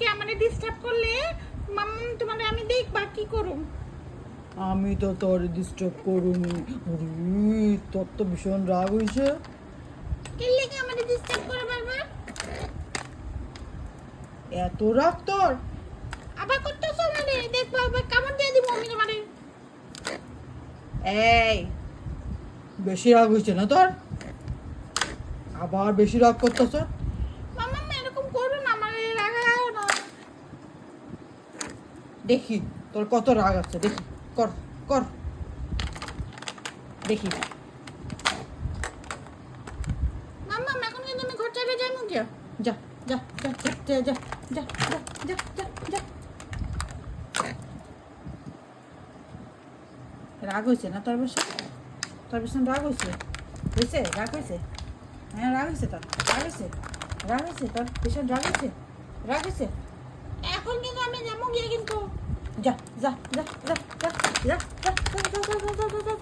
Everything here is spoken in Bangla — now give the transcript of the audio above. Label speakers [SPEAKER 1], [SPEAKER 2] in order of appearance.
[SPEAKER 1] আজকে আমারে ডিস্টার্ব করলে মাম্মা তোমার আমি দেখবা কি করুম।
[SPEAKER 2] আমি তো তোর ডিস্টার্ব করুনি। তোর তো ভীষণ রাগ হয়েছে।
[SPEAKER 1] কে লেগে আমারে ডিস্টার্ব করে বারবার?
[SPEAKER 2] এত রাগ তোর?
[SPEAKER 1] আবার করতেছো আমারে, দেখবা আবার কামড় দিয়ে দিব আমি তোমারে।
[SPEAKER 2] এই বেশি রাগ হয়েছে না তোর? আবার বেশি রাগ করতেছ?
[SPEAKER 1] মাম্মা এরকম করো না, আমারে রাগাও না।
[SPEAKER 2] দেখি তোর কত রাগ আছে, দেখি কর কর দেখি।
[SPEAKER 1] মাম্মা এখন কিন্তু আমি ঘর চলে যাই মুখে।
[SPEAKER 2] যা যা যা যা যা যা যা যা যা যা। রাগ হয়েছে না তোর বেশি? তোর ভীষণ রাগ হয়েছে? হয়েছে রাগ হয়েছে? হ্যাঁ রাগ হয়েছে তোর, রাগ হয়েছে, রাগ হয়েছে তোর, ভীষণ রাগ হয়েছে, রাগ হয়েছে।
[SPEAKER 1] এখন কিন্তু আমি যাবো গিয়ে কিন্তু।
[SPEAKER 2] যা যা যা যা যা যা যা যা যা যা যা যা